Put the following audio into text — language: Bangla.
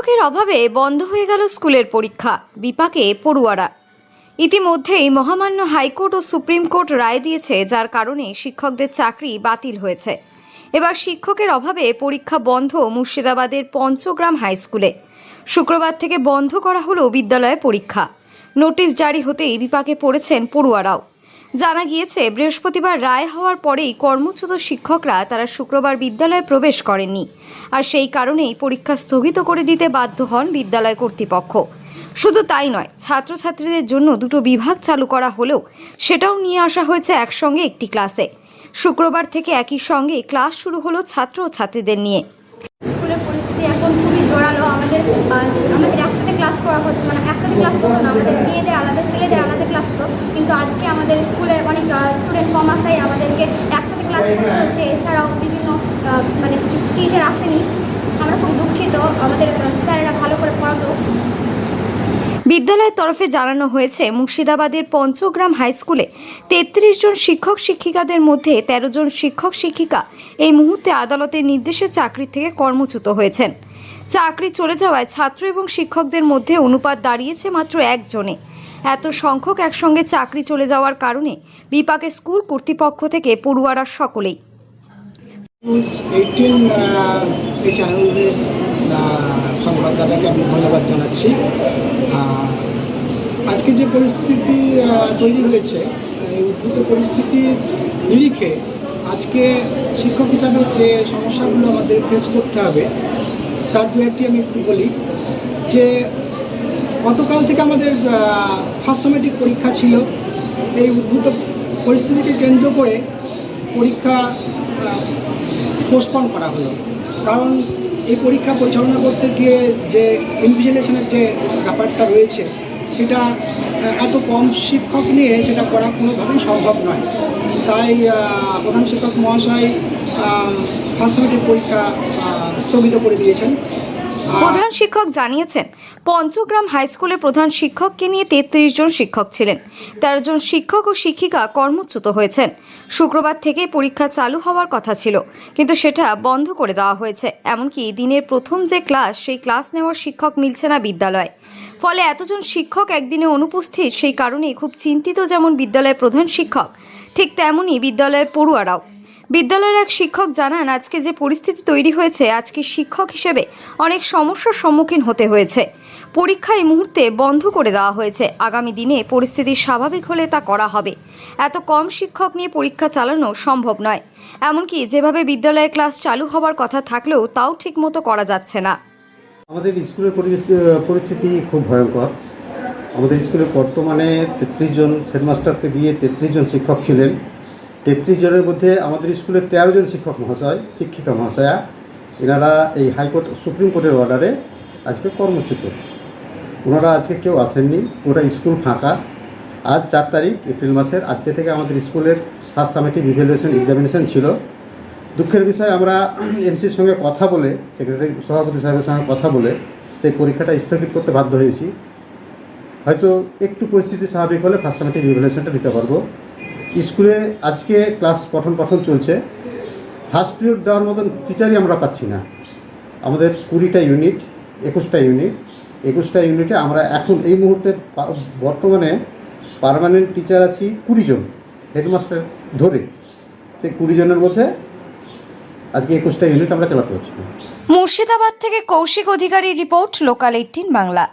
শিক্ষকের অভাবে বন্ধ হয়ে গেল স্কুলের পরীক্ষা, বিপাকে পড়ুয়ারা। ইতিমধ্যেই মহামান্য হাইকোর্ট ও সুপ্রিম কোর্ট রায় দিয়েছে, যার কারণে শিক্ষকদের চাকরি বাতিল হয়েছে। এবার শিক্ষকের অভাবে পরীক্ষা বন্ধ মুর্শিদাবাদের পঞ্চগ্রাম হাই স্কুলে। শুক্রবার থেকে বন্ধ করা হলো বিদ্যালয়ে পরীক্ষা। নোটিশ জারি হতেই বিপাকে পড়েছেন পড়ুয়ারাও। জানা গিয়েছে, বৃহস্পতিবার রায় হওয়ার পরেই কর্মচ্যুত শিক্ষকরা তারা শুক্রবার বিদ্যালয়ে প্রবেশ করেননি, আর সেই কারণেই পরীক্ষা স্থগিত করে দিতে বাধ্য হন বিদ্যালয় কর্তৃপক্ষ। শুধু তাই নয়, ছাত্রছাত্রীদের জন্য দুটো বিভাগ চালু করা হলেও সেটাও নিয়ে আসা হয়েছে একসঙ্গে একটি ক্লাসে। শুক্রবার থেকে একই সঙ্গে ক্লাস শুরু হলো ছাত্র ও ছাত্রীদের নিয়ে। স্কুলের পরিস্থিতি এখন খুবই জোরালো। আমাদের একসাথে ক্লাস করা হতো, মানে একসাথে ক্লাস করতো না, আমাদের মেয়েদের আলাদা ছেলেদের আলাদা ক্লাস হতো। কিন্তু আজকে আমাদের স্কুলে অনেক স্টুডেন্ট কম আসায় আমাদেরকে একসাথে ক্লাস করতে হচ্ছে। এছাড়াও বিভিন্ন টিচার আসেনি। আমরা খুব দুঃখিত, আমাদের স্যারেরা ভালো করে পড়াতো। বিদ্যালয়ের তরফে জানানো হয়েছে, মুর্শিদাবাদের পঞ্চগ্রাম হাই স্কুলে 33 জন শিক্ষক শিক্ষিকাদের মধ্যে 13 জন শিক্ষক শিক্ষিকা এই মুহূর্তে আদালতের নির্দেশে চাকরি থেকে কর্মচ্যুত হয়েছেন। চাকরি চলে যাওয়ায় ছাত্র এবং শিক্ষকদের মধ্যে অনুপাত দাঁড়িয়েছে মাত্র 1 জনে। এত সংখ্যক একসঙ্গে চাকরি চলে যাওয়ার কারণে বিপাকে স্কুল কর্তৃপক্ষ থেকে পড়ুয়ারা সকলেই। এই চ্যানেলের সংবাদদাতাকে আমি ধন্যবাদ জানাচ্ছি। আজকে যে পরিস্থিতি তৈরি হয়েছে, এই উদ্ভূত পরিস্থিতির নিরিখে আজকে শিক্ষক হিসাবে যে সমস্যাগুলো আমাদের ফেস করতে হবে তার দু একটি আমি একটু বলি। যে গতকাল থেকে আমাদের ফার্স্ট সেমেস্টিক পরীক্ষা ছিল। এই উদ্ভূত পরিস্থিতিকে কেন্দ্র করে পরীক্ষা পোস্টপন করা হলো। কারণ এই পরীক্ষা পরিচালনা করতে গিয়ে যে ইনভিজিলেশনের যে ব্যাপারটা রয়েছে, সেটা এত কম শিক্ষক নিয়ে সেটা করা কোনোভাবেই সম্ভব নয়। তাই প্রধান শিক্ষক মহাশয় ফার্স্ট সেমেস্টিক পরীক্ষা স্থগিত করে দিয়েছেন। প্রধান শিক্ষক জানিয়েছেন, পঞ্চগ্রাম হাই স্কুলে প্রধান শিক্ষককে নিয়ে 33 জন শিক্ষক ছিলেন। 13 জন শিক্ষক ও শিক্ষিকা কর্মচ্যুত হয়েছেন। শুক্রবার থেকে পরীক্ষা চালু হওয়ার কথা ছিল, কিন্তু সেটা বন্ধ করে দেওয়া হয়েছে। এমনকি দিনের প্রথম যে ক্লাস, সেই ক্লাস নেওয়ার শিক্ষক মিলছে না বিদ্যালয়ে। ফলে এতজন শিক্ষক একদিনে অনুপস্থিত, সেই কারণে খুব চিন্তিত যেমন বিদ্যালয়ের প্রধান শিক্ষক, ঠিক তেমনই বিদ্যালয়ের পড়ুয়ারাও। বিদ্যালয়ের এক শিক্ষক জানান, আজকে যে পরিস্থিতি তৈরি হয়েছে, আজকে শিক্ষক হিসেবে অনেক সমস্যার সম্মুখীন হতে হয়েছে। পরীক্ষা এই মুহূর্তে বন্ধ করে দেওয়া হয়েছে। আগামী দিনে পরিস্থিতি স্বাভাবিক হলে তা করা হবে। এত কম শিক্ষক নিয়ে পরীক্ষা চালানো সম্ভব নয়। এমনকি যেভাবে বিদ্যালয়ে ক্লাস চালু হওয়ার কথা থাকলেও তাও ঠিকমতো করা যাচ্ছে না। আমাদের স্কুলের পরিস্থিতি খুব ভয়ঙ্কর। আমাদের স্কুলে বর্তমানে 33 জন হেডমাস্টারকে দিয়ে 33 জন শিক্ষক ছিলেন। 33 জনের মধ্যে আমাদের স্কুলে 13 জন শিক্ষিকা মহাশয়া, এনারা এই হাইকোর্ট সুপ্রিম কোর্টের অর্ডারে আজকে কর্মচ্যুত। ওনারা আজকে কেউ আসেননি, ওরা স্কুল ফাঁকা। আজ 4 তারিখ এপ্রিল মাসের, আজকে থেকে আমাদের স্কুলের ফার্স্ট সামেটিভ ইভ্যালুয়েশন এক্সামিনেশন ছিল। দুঃখের বিষয়, আমরা এমসির সঙ্গে কথা বলে, সেক্রেটারি সভাপতি সাহেবের সঙ্গে কথা বলে সেই পরীক্ষাটা স্থগিত করতে বাধ্য হয়েছি। হয়তো একটু পরিস্থিতি স্বাভাবিক হলে ফার্স্ট সামেটিভ ইভ্যালুয়েশনটা দিতে পারবো। স্কুলে আজকে ক্লাস পঠন চলছে। ফার্স্ট পিরিয়ড দেওয়ার মতন টিচারই আমরা পাচ্ছি না। আমাদের 20টা ইউনিট, 21টা ইউনিটে আমরা এখন এই মুহূর্তে বর্তমানে পার্মানেন্ট টিচার আছি 20 জন, হেডমাস্টার ধরে। সেই 20 জনের মধ্যে আজকে 21টা ইউনিট আমরা চালাতে পারছি না। মুর্শিদাবাদ থেকে কৌশিক অধিকারীর রিপোর্ট, লোকাল 18 বাংলা।